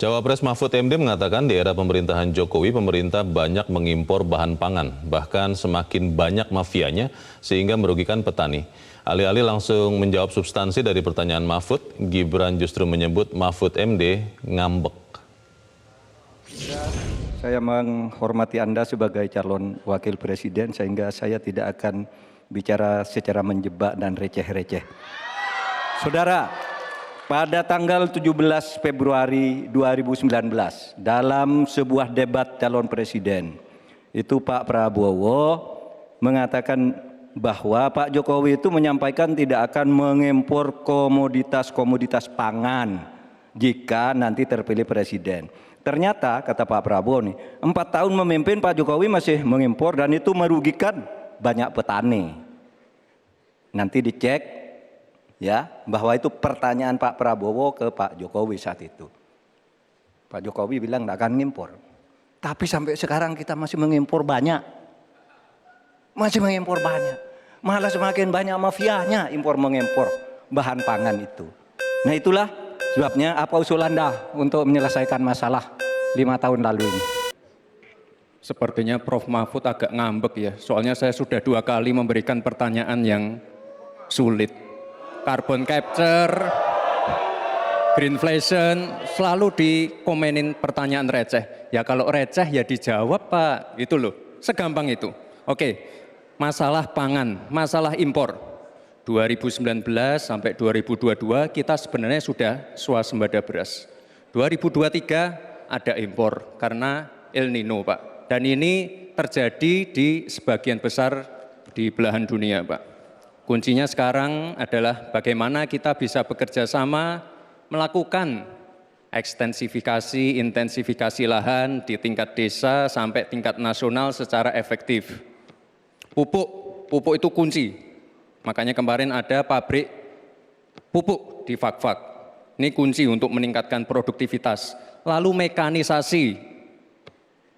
Cawapres Mahfud MD mengatakan di era pemerintahan Jokowi, pemerintah banyak mengimpor bahan pangan, bahkan semakin banyak mafianya sehingga merugikan petani. Alih-alih langsung menjawab substansi dari pertanyaan Mahfud, Gibran justru menyebut Mahfud MD ngambek. Saya menghormati Anda sebagai calon wakil presiden sehingga saya tidak akan bicara secara menjebak dan receh-receh. Saudara, pada tanggal 17 Februari 2019 dalam sebuah debat calon presiden, itu Pak Prabowo mengatakan bahwa Pak Jokowi itu menyampaikan tidak akan mengimpor komoditas-komoditas pangan jika nanti terpilih presiden. Ternyata kata Pak Prabowo nih, 4 tahun memimpin Pak Jokowi masih mengimpor dan itu merugikan banyak petani. Nanti dicek ya bahwa itu pertanyaan Pak Prabowo ke Pak Jokowi saat itu. Pak Jokowi bilang tidak akan ngimpor. Tapi sampai sekarang kita masih mengimpor banyak. Masih mengimpor banyak. Malah semakin banyak mafianya impor mengimpor bahan pangan itu. Nah itulah sebabnya apa usul Anda untuk menyelesaikan masalah 5 tahun lalu ini? Sepertinya Prof. Mahfud agak ngambek ya. Soalnya saya sudah 2 kali memberikan pertanyaan yang sulit. Carbon capture, greenflation, selalu dikomenin pertanyaan receh. Ya kalau receh ya dijawab Pak, itu loh, segampang itu. Oke, masalah pangan, masalah impor. 2019 sampai 2022 kita sebenarnya sudah swasembada beras. 2023 ada impor karena El Nino Pak. Dan ini terjadi di sebagian besar di belahan dunia Pak. Kuncinya sekarang adalah bagaimana kita bisa bekerja sama melakukan ekstensifikasi, intensifikasi lahan di tingkat desa sampai tingkat nasional secara efektif. Pupuk itu kunci. Makanya kemarin ada pabrik pupuk di Fak-Fak. Ini kunci untuk meningkatkan produktivitas. Lalu mekanisasi.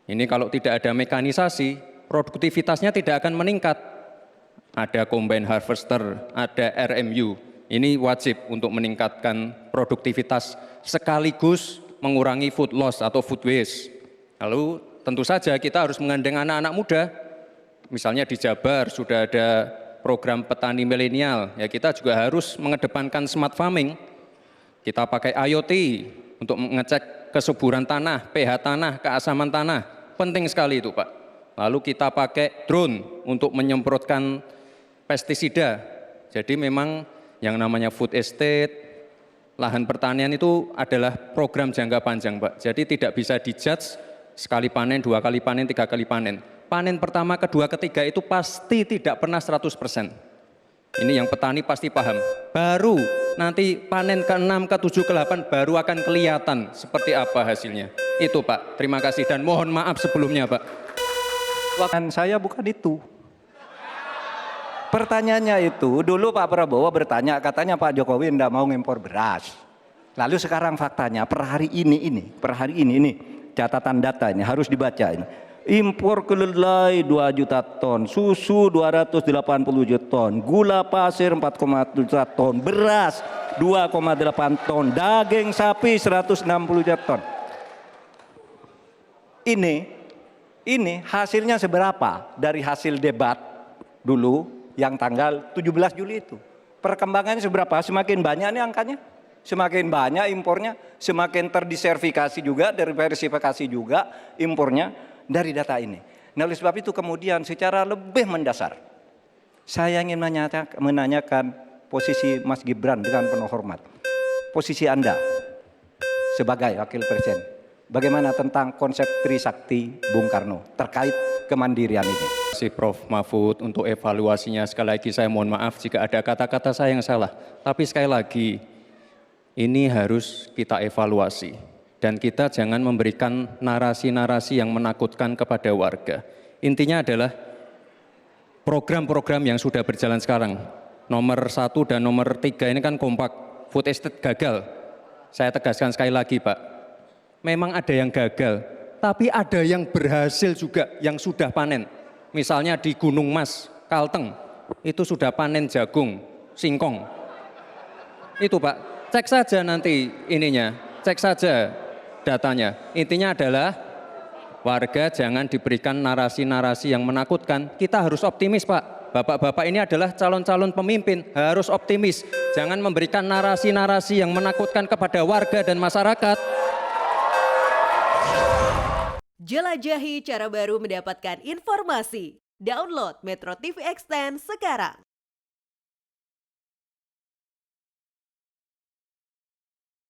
Ini kalau tidak ada mekanisasi, produktivitasnya tidak akan meningkat. Ada combine harvester, ada RMU. Ini wajib untuk meningkatkan produktivitas sekaligus mengurangi food loss atau food waste. Lalu tentu saja kita harus menggandeng anak-anak muda. Misalnya di Jabar sudah ada program petani milenial. Ya kita juga harus mengedepankan smart farming. Kita pakai IoT untuk mengecek kesuburan tanah, pH tanah, keasaman tanah. Penting sekali itu Pak. Lalu kita pakai drone untuk menyemprotkan pestisida. Jadi memang yang namanya food estate, lahan pertanian itu adalah program jangka panjang Pak. Jadi tidak bisa dijudge sekali panen, 2 kali panen, 3 kali panen. Panen pertama, kedua, ketiga itu pasti tidak pernah 100%. Ini yang petani pasti paham. Baru nanti panen ke-6, ke-7, ke-8 baru akan kelihatan seperti apa hasilnya. Itu Pak, terima kasih dan mohon maaf sebelumnya Pak. Dan saya bukan itu. Pertanyaannya itu, dulu Pak Prabowo bertanya, katanya Pak Jokowi tidak mau ngimpor beras. Lalu sekarang faktanya, per hari ini, catatan data ini harus dibaca ini. Impor kedelai 2 juta ton, susu 280 juta ton, gula pasir 4,7 juta ton, beras 2,8 ton, daging sapi 160 juta ton. Ini hasilnya seberapa dari hasil debat dulu yang tanggal 17 Juli itu. Perkembangannya seberapa? Semakin banyak nih angkanya. Semakin banyak impornya, semakin terdiversifikasi juga, diversifikasi juga impornya dari data ini. Nah oleh sebab itu kemudian secara lebih mendasar, saya ingin menanyakan posisi Mas Gibran dengan penuh hormat. Posisi Anda sebagai wakil presiden, bagaimana tentang konsep Trisakti Bung Karno terkait kemandirian ini? Si Prof. Mahfud untuk evaluasinya sekali lagi saya mohon maaf jika ada kata-kata saya yang salah. Tapi sekali lagi ini harus kita evaluasi dan kita jangan memberikan narasi-narasi yang menakutkan kepada warga. Intinya adalah program-program yang sudah berjalan sekarang. Nomor 1 dan nomor 3 ini kan kompak. Food estate gagal. Saya tegaskan sekali lagi Pak. Memang ada yang gagal. Tapi ada yang berhasil juga yang sudah panen. Misalnya di Gunung Mas, Kalteng, itu sudah panen jagung, singkong. Itu Pak, cek saja nanti ininya, cek saja datanya. Intinya adalah warga jangan diberikan narasi-narasi yang menakutkan. Kita harus optimis, Pak. Bapak-bapak ini adalah calon-calon pemimpin, harus optimis. Jangan memberikan narasi-narasi yang menakutkan kepada warga dan masyarakat. Jelajahi cara baru mendapatkan informasi. Download Metro TV Extend sekarang.